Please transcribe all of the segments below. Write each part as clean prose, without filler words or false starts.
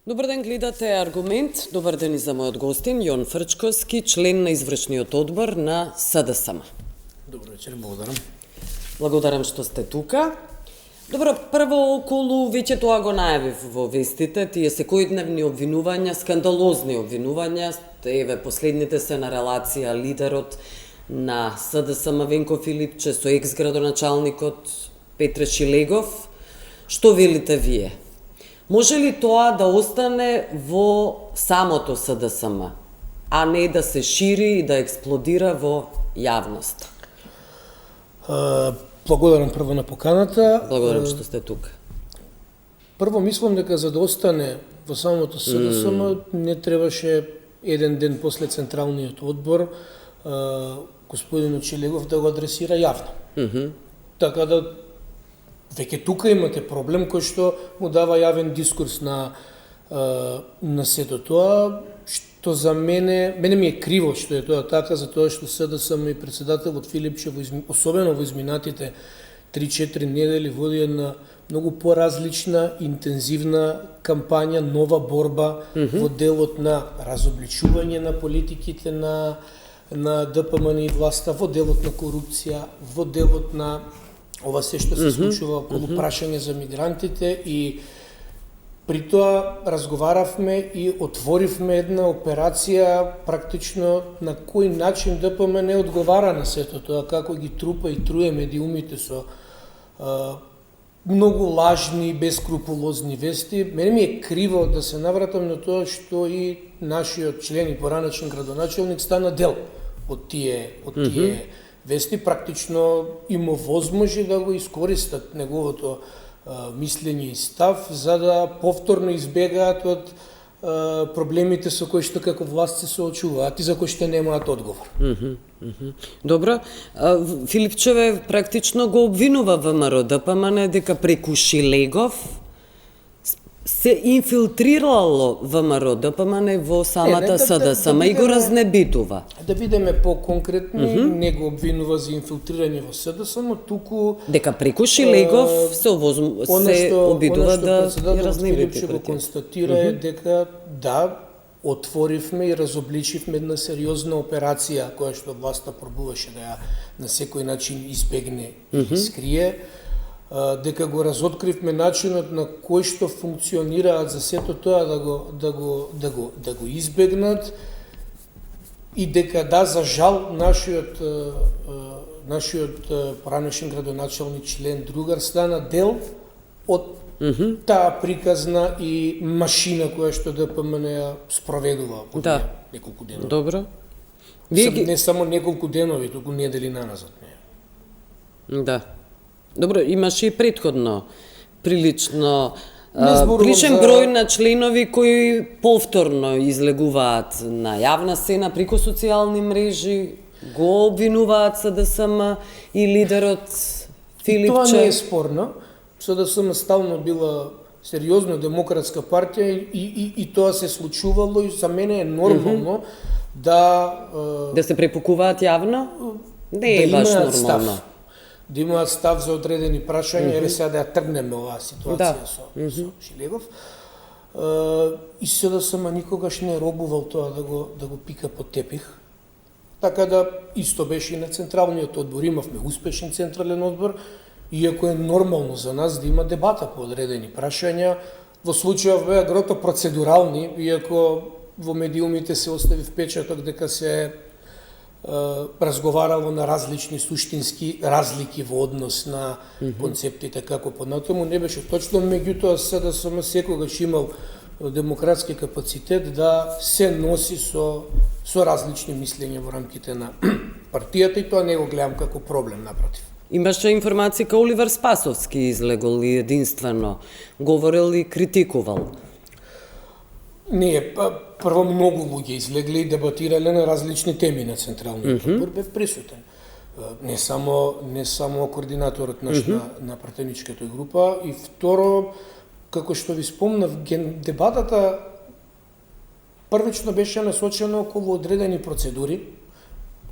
Добар ден, гледате Аргумент. Добар ден и за мојот гостин, Јон Фрчковски, член на извршниот одбор на СДСМ. Добро вечер, благодарам. Благодарам што сте тука. Добро, прво околу, веќе тоа го најавив во вестите, тие секојдневни обвинувања, скандалозни обвинувања, еве последните се на релација лидерот на СДСМ Венко Филипче со екс-градоначалникот Петре Шилегов. Што велите вие? Може ли тоа да остане во самото СДСМ, а не да се шири и да експлодира во јавност? Благодарам прво на поканата. Благодарам што сте тука. Прво мислам дека за да остане во самото СДСМ не требаше еден ден после централниот одбор господинот Шилегов да го адресира јавно. Така да веќе тука имате проблем кој што му дава јавен дискурс на сето тоа, што за мене ми е криво што е тоа така, затоа што СДСМ и председателот Филипче, особено во изминатите 3-4 недели, води една многу поразлична, интензивна кампања, нова борба во делот на разобличување на политиките на ДПМН и власта, во делот на корупција, во делот на ова се што се случува околу прашање за мигрантите, и при тоа разговаравме и отворивме една операција практично на кој начин ДПМН одговара на сето тоа, како ги трупа и труе медиумите со многу лажни и бескрупулозни вести. Мене ми е криво да се навратам на тоа што и нашиот член и поранешен градоначалник стана дел од тие вести, практично им овозможи да го искористат неговото мислење и став за да повторно избегаат од проблемите со кои што како власт се соочуваат и за кои што немаат одговор. Добро, Филипчеве практично го обвинува ВМРО ДПМН дека преку Шилегов се инфилтрирало ВМРО ДПМН во самата СДСМ и го разнебитува. Да видиме по-конкретни, не го обвинува за инфилтрирање во СДСМ, туку дека преку Шилегов се обидува да ја разнебити. Го констатира е дека да, отворивме и разобличивме една сериозна операција која што власта пробуваше да ја на секој начин избегне и скрие, дека го разоткривме начинот на кој што функционираат за сето тоа да го избегнат, и дека да, за жал нашиот поранешен градоначалник, член, другар стана дел од таа приказна и машина која што ДПМН ја спроведува по неколку денови. Добро. Не само неколку денови, туку недели наназад. Да. Добро, имаше и предходно прилично приличен број на членови кои повторно излегуваат на јавна сцена преку социјални мрежи, го обвинуваат СДСМ и лидерот Филипче. Тоа не е спорно. СДСМ стално била сериозно демократска партија и тоа се случувало, и за мене е нормално да се препукуваат јавно? Не е баш нормално. Да имаат став за одредени прашања, еве сега да ја тргнеме оваа ситуација со Шилегов. И СДСМ никогаш не робувал тоа да го пика под тепих. Така да исто беше и на централниот одбор. Имавме успешен централен одбор, иако е нормално за нас да има дебата по одредени прашања. Во случајов беа грото процедурални, иако во медиумите се остави впечаток дека се разговарало на различни суштински разлики во однос на концептите како понатаму, не беше точно, меѓутоа СДСМ секогаш имал демократски капацитет да се носи со различни мислења во рамките на партијата, и тоа не го гледам како проблем, напротив. Имаше информација дека Оливер Спасовски излегол и единствено говорил и критикувал. Не, прво многу луѓе излегле и дебатирале на различни теми на централниот одбор, бев присутен. Не само координаторот наш на пратеничката група, и второ, како што ви спомнав, дебатата првично беше насочена околу одредени процедури,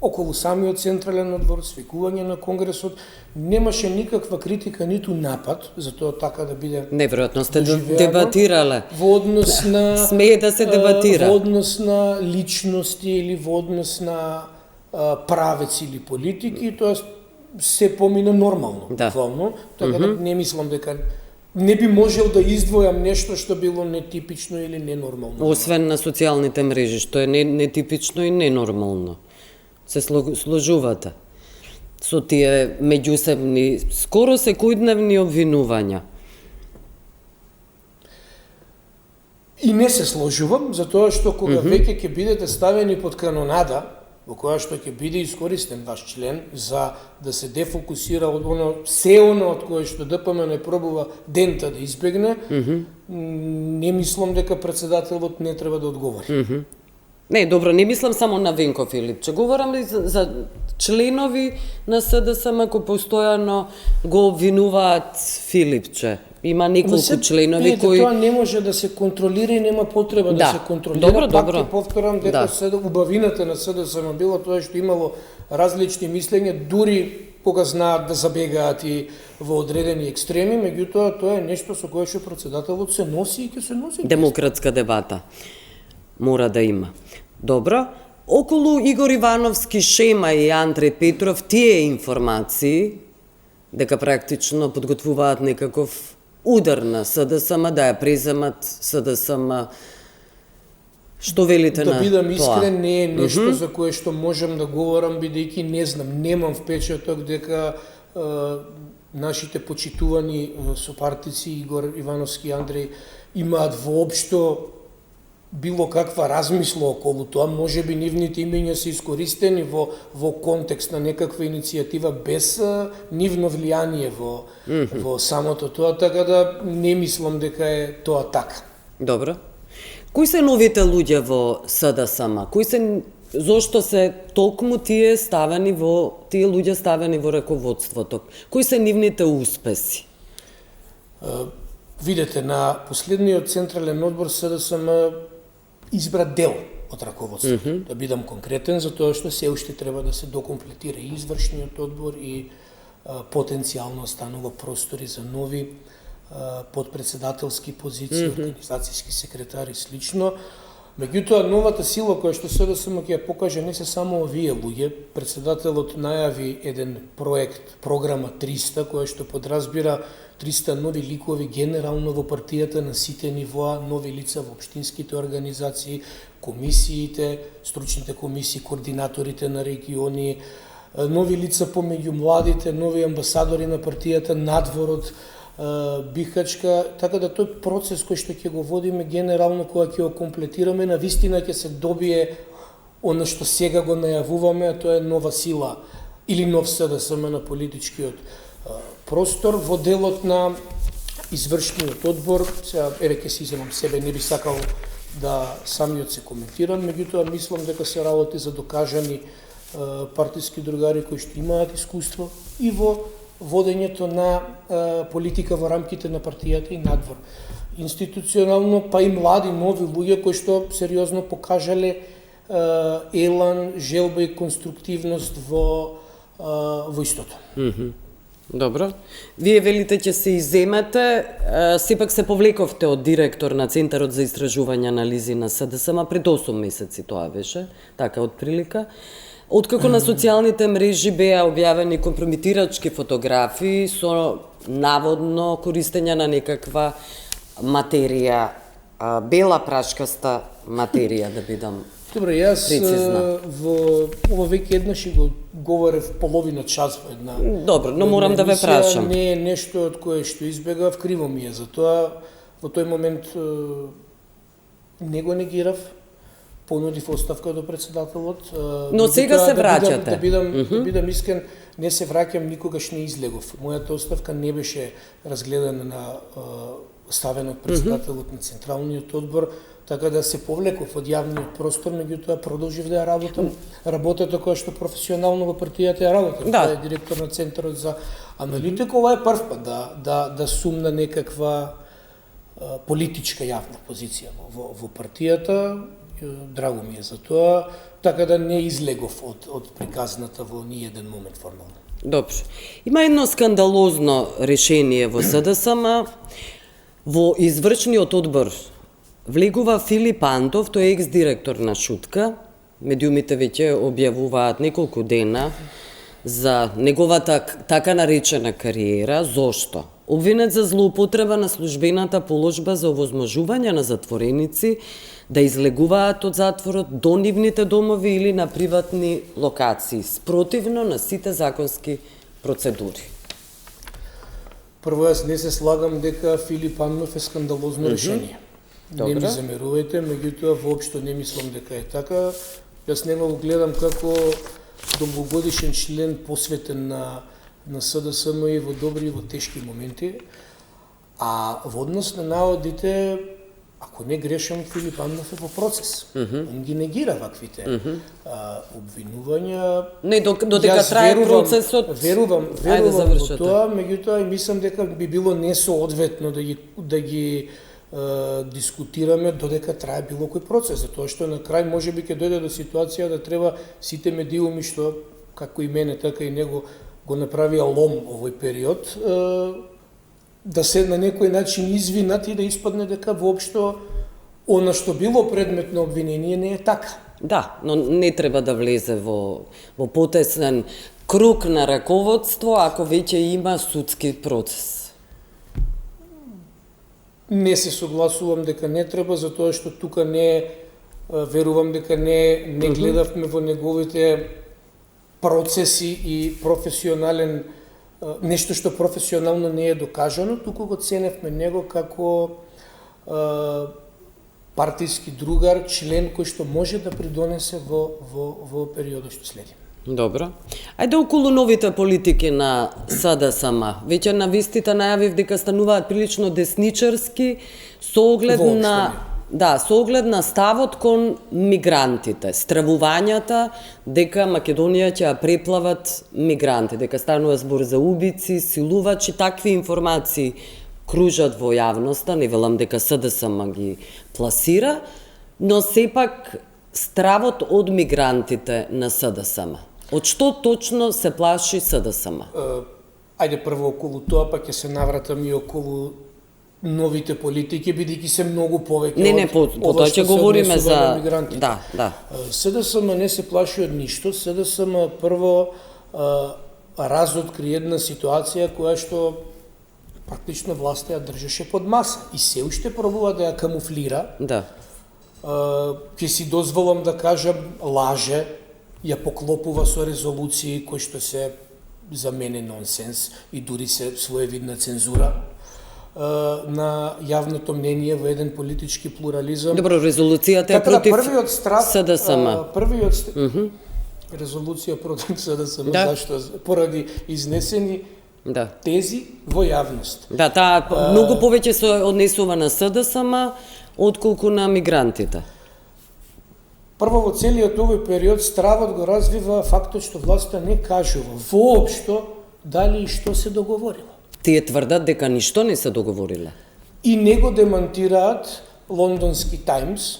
околу самиот централен одбор, свикување на конгресот, немаше никаква критика, ниту напад, за тоа така да биде Неверојатно сте доживеано, дебатирале. во однос на Смее да се дебатира. во однос на личности или во однос на правец или политики, тоа се помина нормално, Да. буквално, така да не мислам дека не би можел да издвојам нешто што било нетипично или ненормално. Освен на социјалните мрежи, што е нетипично и ненормално. Се сложувате со тие меѓусебни, скоро секојдневни обвинувања. И не се сложувам, затоа што кога веќе ќе бидете ставени под канонада, во која што ќе биде искористен ваш член за да се дефокусира од оно, се оно од кое што ДПМН пробува дента да избегне, не мислам дека председателот не треба да одговори. Не, добро, не мислам само на Венко Филипче. Говорам ли за членови на СДСМ кои постојано го обвинуваат Филипче. Има неколку членови кои... Тоа не може да се контролира и нема потреба да се контролира. Добро, Пак добро. ќе повторам дека убавината на СДСМ било тоа што имало различни мислења, дури кога знаат да забегаат и во одредени екстреми, меѓутоа тоа е нешто со кое што председателот се носи и ќе се носи. Демократска дебата мора да има. Добро. Околу Игор Ивановски, Шема и Андреј Петров, тие информации, дека практично подготвуваат некаков удар на СДСМ, да ја преземат СДСМ. Што велите на тоа? Да бидам искрен, не е нешто за кое што можам да говорам, бидејќи не знам, немам впечаток дека нашите почитувани сопартици Игор Ивановски и Андреј имаат воопшто било каква размисла околу тоа, може би нивните имења се искористени во контекст на некаква иницијатива без нивно влијание во самото тоа, така да не мислам дека е тоа така. Добро. Кои се новите луѓе во СДСМ? Зошто се токму тие луѓе ставени во раководството? Кои се нивните успеси? Видете, на последниот централен одбор СДСМ избра дел од раководството. Да бидам конкретен, затоа што се уште треба да се докомплетира и извршниот одбор и потенцијално останува простори за нови подпредседателски позиции, организацијски секретари и слично. Меѓутоа, новата сила која што СДСМ ќе ја покаже не се само овие луѓе. Председателот најави еден проект, програма 300, која што подразбира 300 нови ликови генерално во партијата на сите нивоа, нови лица во општинските организации, комисиите, стручните комисии, координаторите на региони, нови лица помеѓу младите, нови амбасадори на партијата надвор од Бихачка, така да тој процес кој што ќе го водиме генерално, кога ќе го комплетираме, на вистина ќе се добие оно што сега го најавуваме, а тоа е нова сила или нов СДСМ на политичкиот простор во делот на извршниот одбор. Сега, ќе се иземам себе, не би сакал да самиот се коментирам, меѓутоа мислам дека се работи за докажани партиски другари кои што имаат искуство и во водењето на политика во рамките на партијата и надвор. Институционално, па и млади, нови луѓе кои што сериозно покажале елан, желба и конструктивност во истото. Добро. Вие велите ќе се иземете, сепак се повлековте од директор на Центарот за истражување анализи на СДСМ пред 8 месеци, тоа беше, така од прилика. Откако на социјалните мрежи беа објавени компрометирачки фотографии со наводно користење на некаква материја, бела прашкаста материја, да бидам Добре, јас прецизна. Ова веќе еднаш и го говорев половина час во една. Добро, но морам да ве прашам. Не е нешто од кое што избегав, криво ми е, затоа во тој момент не го негирав, понудив оставка до председателот. Но сега се враќате. Да бидам искрен, не се враќам, никогаш не излегов. Мојата оставка не беше разгледана на ставена од председателот на Централниот одбор, така да се повлеков од јавниот простор, меѓутоа продолжив да ја работам работата која што професионално во партијата ја работам. Да. Тоа е директор на Центарот за аналитика. Ова е прв пат да сум на некаква политичка јавна позиција во партијата. драго ми е за тоа, така да не излегов од приказната во ни еден момент формално. Добро. Има едно скандалозно решение во СДСМ. Во извршниот одбор влегува Филип Антов, тој е екс-директор на Шутка. Медиумите веќе објавуваат неколку дена за неговата така наречена кариера. Зошто? Обвинет за злоупотреба на службената положба за овозможување на затвореници да излегуваат од затворот до нивните домови или на приватни локации, спротивно на сите законски процедури. Прво, јас не се слагам дека Филип Антов е скандалозно решение. Не ми замерувајте, меѓутоа воопшто не мислам дека е така. Јас нема го гледам како долгогодишен член посветен на СДСМ и во добри и во тешки моменти. А во однос на наводите, ако не грешам, Филип Антов е во процес. Он ги негира ваквите обвинувања. Не, додека трае процесот. Верувам во тоа, меѓутоа и мислам дека би било несоодветно да ги дискутираме додека трае било кој процес, затоа што на крај можеби ќе дојде до ситуација да треба сите медиуми што како и мене така и него го направија лом овој период, да се на некој начин извинат и да испадне дека воопшто она што било предмет на обвинение не е така. Да, но не треба да влезе во потесен круг на раководство ако веќе има судски процес. Не се согласувам дека не треба, затоа што тука не верувам дека не гледавме во неговите процеси и професионален нешто што професионално не е докажано, туку го ценевме него како партиски другар, член кој што може да придонесе во периодот што следи. Добро. Ајде околу новите политики на СДСМ. Веќе на вистите најавив дека стануваат прилично десничарски со оглед на ставот кон мигрантите, стравувањата дека Македонија ќе ја преплават мигранти, дека станува збор за убици, силувачи, такви информации кружат во јавноста, не велам дека СДСМ ги пласира, но сепак стравот од мигрантите на СДСМ. Од што точно се плаши СДСМ? Ајде прво околу тоа, па ќе се навратам и околу новите политики, бидејќи се многу повеќе од тоа ќе говориме за мигрантите. Да. СДСМ не се плаши од ништо. СДСМ прво разоткри една ситуација која што практично власта ја држеше под маса и се уште пробува да ја камуфлира. Да. Ќе си дозволам да кажам лаже, ја поклопува со резолуции кои што се за мене нонсенс и дури се своевидна цензура на јавното мнение во еден политички плурализам. Добро, резолуцијата е против СДСМ. Резолуција против СДСМ, зашто? Поради изнесени тези во јавност. Да, таа многу повеќе се однесува на СДСМ отколку на мигрантите. Прво, во целиот овој период стравот го развива фактот што власта не кажува воопшто дали и што се договорила. Тие тврдат дека ништо не се договориле. И не го демантираат лондонски Таймс,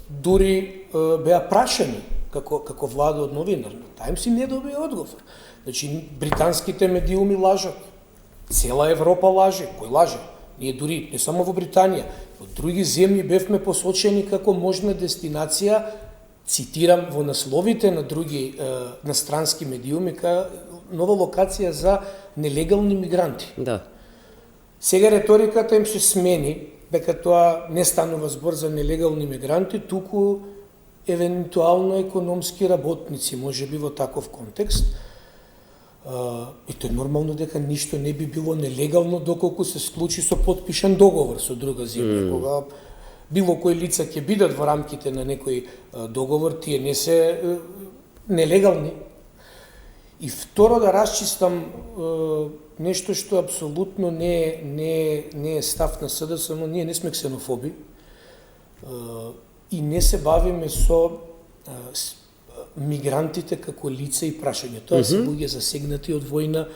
дури беа прашани како влада од новинар на Таймс и не добија одговор. Значи, британските медиуми лажат, цела Европа лаже, кој лаже? Ние дури, не само во Британија, во други земји бевме посочени како можна дестинација, цитирам во насловите на други на странски медиуми, нова локација за нелегални мигранти. Да. Сега реториката им се смени, дека тоа не станува збор за нелегални мигранти, туку евентуално економски работници, можеби во таков контекст. И тоа е нормално дека ништо не би било нелегално доколку се склучи со потпишан договор со друга земја. Кога било кои лица ќе бидат во рамките на некој договор, тие не се нелегални. И второ да расчистам нешто што апсолутно не е став на СДСМ, ние не сме ксенофоби и не се бавиме со мигрантите како лица и прашање. Тоа се луѓе засегнати од војна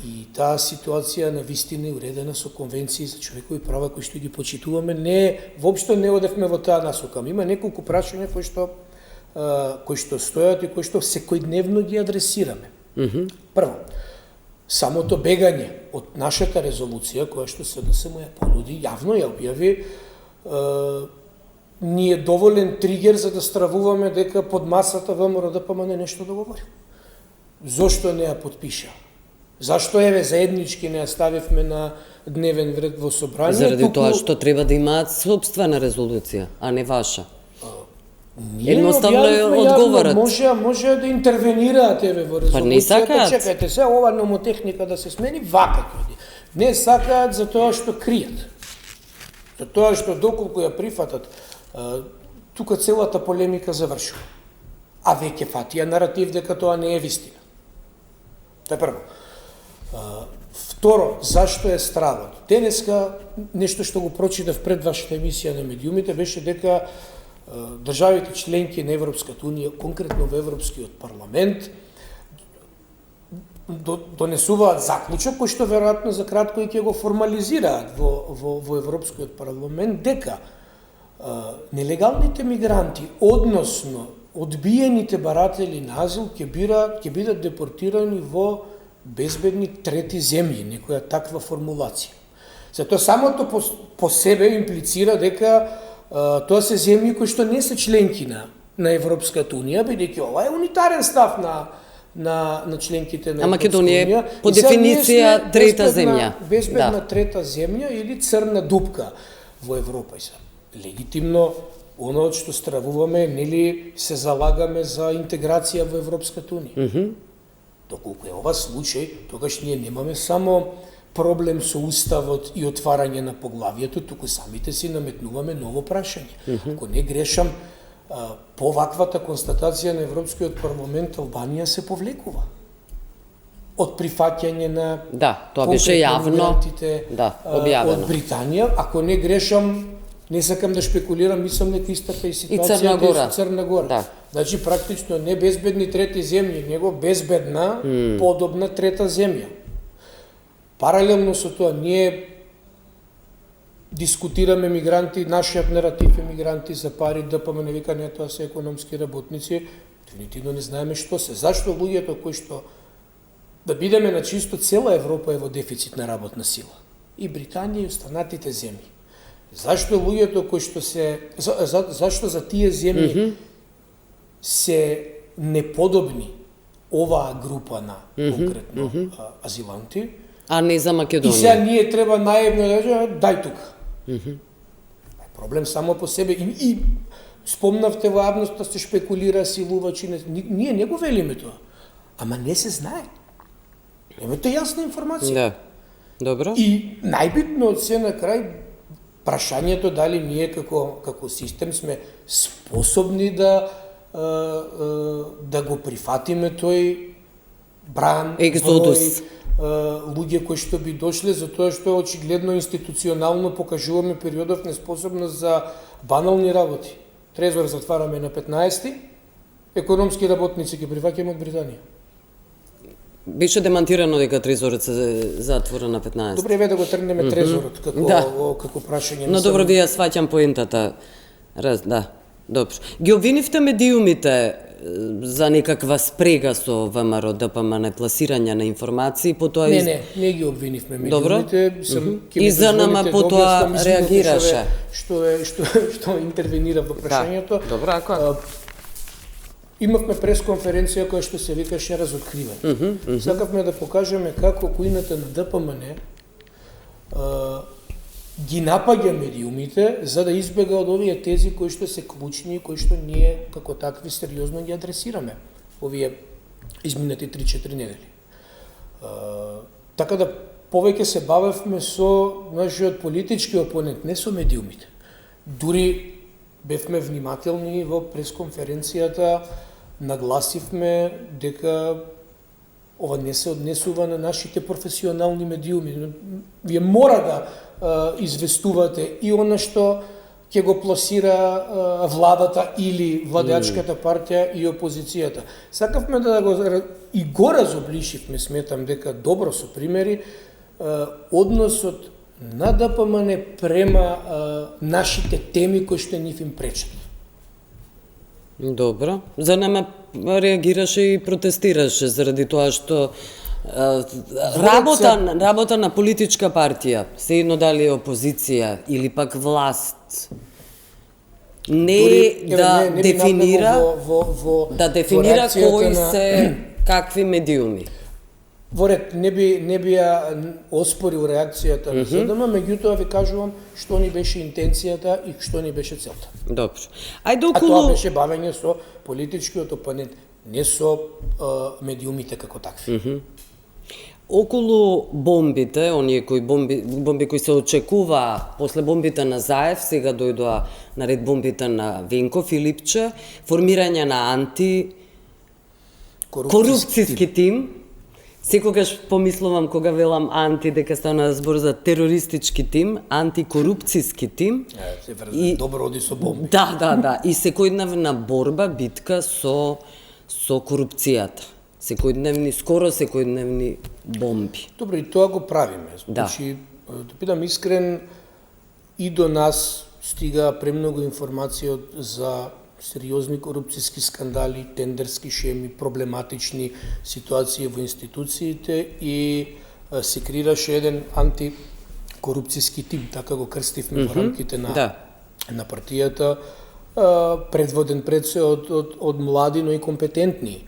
И таа ситуација на вистина е уредена со конвенции за човекови права кои што ги почитуваме, воопшто не одевме во таа насока. Има неколку прашања кои што стојат и кои што секојдневно ги адресираме. Прво, самото бегање од нашата резолуција, која што СДСМ ја понуди, јавно ја објави, ни е доволен тригер за да стравуваме дека под масата ВМРО-ДПМН нешто договорил. Зошто не ја подпиша? Зашто заеднички не ја ставивме на дневен ред во собрание? Заради тоа што треба да имаат собствена резолуција, а не ваша. Едноставно одговорат. Може да интервенираат во резолуцијата. Па не сакаат. Чекајте се, ова номотехника да се смени, вака ќе. Не сакаат за тоа што кријат. За тоа што доколку ја прифатат, тука целата полемика завршува. А веќе фатија наратив дека тоа не е вистина. Тоа е прво. Второ, зашто е стравот? Денеска, нешто што го прочитав пред вашата емисија на медиумите, беше дека државите членки на Европската Унија, конкретно во Европскиот парламент, донесуваат заклучок, кој што веројатно за кратко и ќе го формализираат во Европскиот парламент, дека нелегалните мигранти, односно одбиените баратели на азил, ќе бидат депортирани во безбедни трети земји, некоја таква формулација. Затоа самото по себе имплицира дека тоа се земји кои што не се членки на Европската Унија, бидејќи ова е унитарен став на членките на Европската Унија. Македонија е по дефиниција трета земја. Безбедна трета земја или црна дупка во Европа. Легитимно, оно што стравуваме, нели се залагаме за интеграција во Европската Унија. Доколку е ова случај, тогаш ние немаме само проблем со уставот и отварање на поглавието, туку самите си наметнуваме ново прашање. Ако не грешам, по ваквата констатација на Европскиот парламент Албанија се повлекува од прифаќање на тоа беше јавно објавено од Британија. Ако не грешам, не сакам да шпекулирам, мислам дека истата и ситуација со Црна Гора. Значи, практично не безбедни трети земји, него безбедна, подобна трета земја. Паралелно со тоа, ние дискутираме мигранти, нашиот наратив е мигранти за пари, ДПМН вика не, тоа се економски работници, дефинитивно не знаеме што се. Зашто луѓето кои што, да бидеме на чисто, цела Европа е во дефицит на работна сила. И Британија и останатите земји. Зашто луѓето кои што зашто за тие земји се неподобни оваа група на конкретно азиланти, а не за Македонија. И сега ние треба наедно да кажеме, дај тука. Проблем само по себе. И спомнавте во јавноста се шпекулира, силувачи. Ние не го велиме тоа. Ама не се знае. Немате јасна информација. Да. Добро. И најбитно од се на крај, прашањето дали ние како систем сме способни да го прифатиме тој бран, екзодус, луѓе кои што би дошле, затоа што очигледно институционално покажуваме периодов неспособност за банални работи. Трезор затвараме на 15-ти, економски работници ги приваќаме од Британија. Беше демантирано дека Трезорот се затвора на 15. Добре, да го тргнеме Трезорот како прашање. Но добро, ви ја сваќам поентата. Добро. Ги обвинивте медиумите за некаква спрега со ВМРО ДПМН, пласирање на информации, потоа Не ги обвинивме медиумите. И ЗНМ потоа реагираше. Што интервенира во прашањето. Добро, ако имавме пресконференција која што се викаше разоткривање. Сакавме да покажеме како кујната на ДПМН ги напаѓа медиумите за да избега од овие тези кои што се клучни и кои што ние како такви сериозно ги адресираме овие изминати 3-4 недели. Така да повеќе се бавевме со нашиот политички опонент, не со медиумите. Дури бевме внимателни во пресконференцијата, нагласивме дека ова не се однесува на нашите професионални медиуми. Вие мора да известувате и она што ќе го пласира владата или владеачката партија и опозицијата. Сакавме да го разобличивме, сметам дека добро со примери, односот на ДПМН према нашите теми кои што нив им пречат. Добро. За нема реагираше и протестираше заради тоа што работа на политичка партија, сеедно дали е опозиција или пак власт, дефинира кои се какви медиуми. Во ред, не би ја оспорил реакцијата на ЗДМ, меѓутоа ви кажувам што ни беше интенцијата и што ни беше целта. Добро. А тоа беше бавење со политичкиот опонент, не со медиумите како такви. Околу бомбите, оние бомби кои се очекува после бомбите на Заев, сега дојдоа наред бомбите на Венко Филипче, формирање на антикорупцијски тим. Секогаш помислувам кога велам анти дека стана збор за терористички тим, антикорупцијски тим. Добро оди со бомби. Да. И секојдневна борба, битка со корупцијата. Скоро секојдневни бомби. Добро, и тоа го правиме. Значи, да бидам искрен, и до нас стига премногу информација за сериозни корупцијски скандали, тендерски шеми, проблематични ситуации во институциите и се креираше еден антикорупцијски тим, така го крстивме во рамките на партијата, предводен пред се од млади, но и компетентни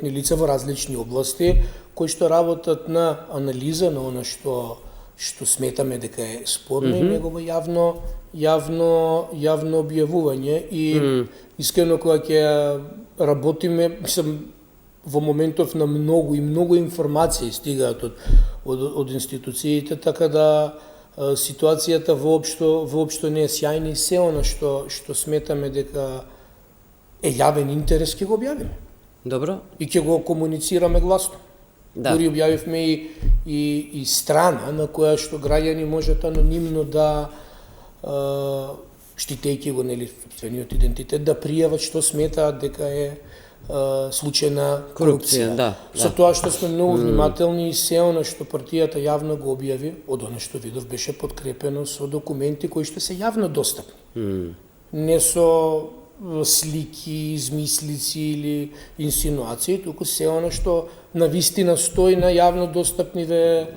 лица во различни области, кои што работат на анализа на она што сметаме дека е спорно и негово јавно објавување. И искрено кога ќе работиме, во моментов на многу информации стигаат од институциите, така да ситуацијата воопшто не е сјајна и се она што сметаме дека е јавен интерес, ќе го објавиме. Добро. И ќе го комуницираме гласно. Дори објавивме и страна на која што граѓани можат анонимно да, штитејќи го сопствениот идентитет, да пријават што сметаат дека е случај на корупција. Со тоа што сме многу внимателни и се она што партијата јавно го објави, од она што видов беше подкрепено со документи кои што се јавно достапни. Не со слики, измислици или инсинуации, туку се она што на вистина стои на јавно достапниве,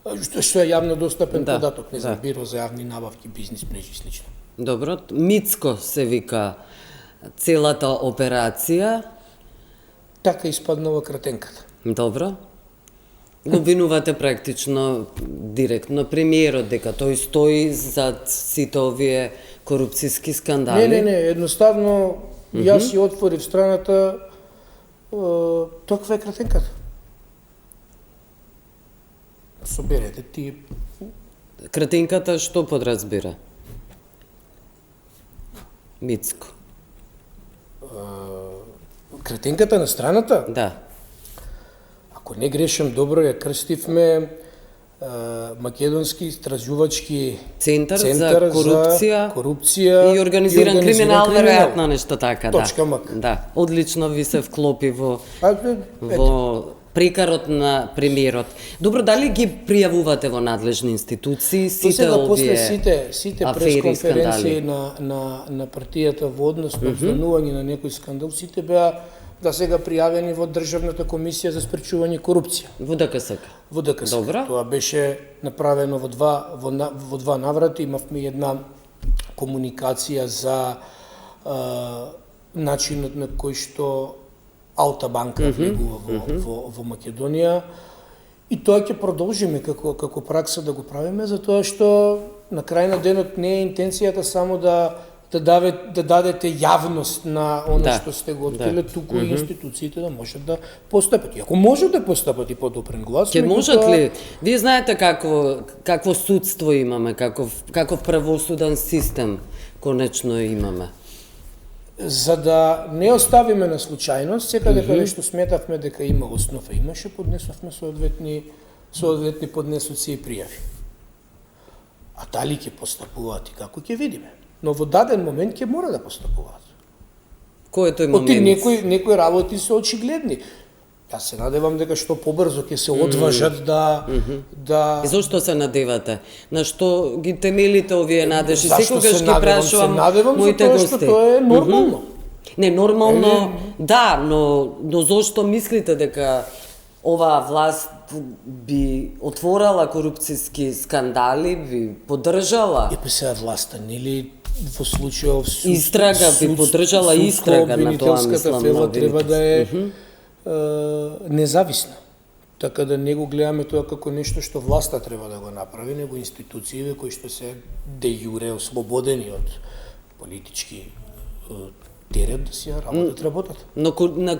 што е јавно достапен податок, не знам, Биро за јавни набавки, бизнис мрежи и слично. Добро, Мицко се вика целата операција. Така испаднува кратенката. Добро. Го обвинувате практично директно премиерот дека тој стои зад сите овие корупцијски скандали. Не, едноставно јас си отворив страната, токва е кратенката. Соберете ти. Кратенката што подразбира? Мицко. Кратенката на страната? Да. Ако не грешам добро, ја крстивме македонски истражувачки центар за корупција и организиран криминал, веројатно нешто така, Точка МК. Да, одлично ви се вклопи во прекарот на премиерот. Добро, дали ги пријавувате во надлежни институции сите овие сите пресконференции на партијата во однос на обвинување на некој скандал, сите беа сега пријавени во Државната комисија за спречување корупција. Во ДКСК. Во ДКСК. Добро. Тоа беше направено во два наврати. Имавме една комуникација за начинот на кој што Алта банка влегува во Македонија. И тоа ќе продолжиме како пракса да го правиме, затоа што на крај на денот не е интенцијата само да дадете јавност на она што сте го откриле, туку и институциите да можат да постапат. И ако можат да постапат и подобрен глас, ќе можат ли? Вие знаете какво судство имаме, каков правосуден систем конечно имаме. За да не оставиме на случајност, секаде каде што сметавме дека има основа, имаше, поднесовме соодветни поднесоци и пријави. А дали ќе постапуваат и како ќе видиме. Но во даден момент ќе мора да постапуваат. Кој е тој Оти момент? некои работи се очигледни. Јас се надевам дека што побрзо ќе се одважат да И зошто се надевате? На што ги темелите овие надежи? Зашто Секогаш се ги прашувам се надевам моите затоа што гости. тоа е нормално. Не, нормално, да, но зошто мислите дека оваа власт би отворала корупцијски скандали, би поддржала? Епе сега власта, нели во случајов Истрага би поддржала истрага на тоа, мислам, фела на треба да е обвинителска. независна. Така да не го гледаме тоа како нешто што власта треба да го направи, него институциите кои што се де јуре ослободени од политички терет да си ја работат. Но на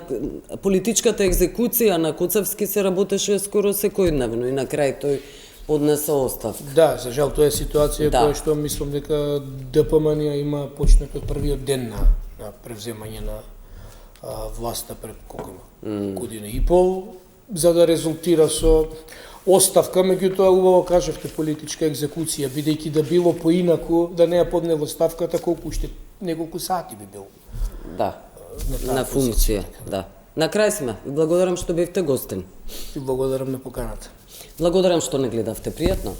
политичката екзекуција на Куцевски се работеше скоро секојдневно и на крај тој поднесе оставка. Да, за жал тоа е ситуација Да. која што мислам дека ДПМН има почнато од првиот ден на превземање на власта пред колку има? Година и пол, за да резултира со оставка, меѓутоа убаво кажавте политичка екзекуција, бидејќи да било поинаку, да не ја поднел оставката, колку уште неколку сати би бил. Да, таа на функција, да. На крај сме. Благодарам што бевте гостин. И благодарам на поканата. Благодарам што не гледавте. Пријатно.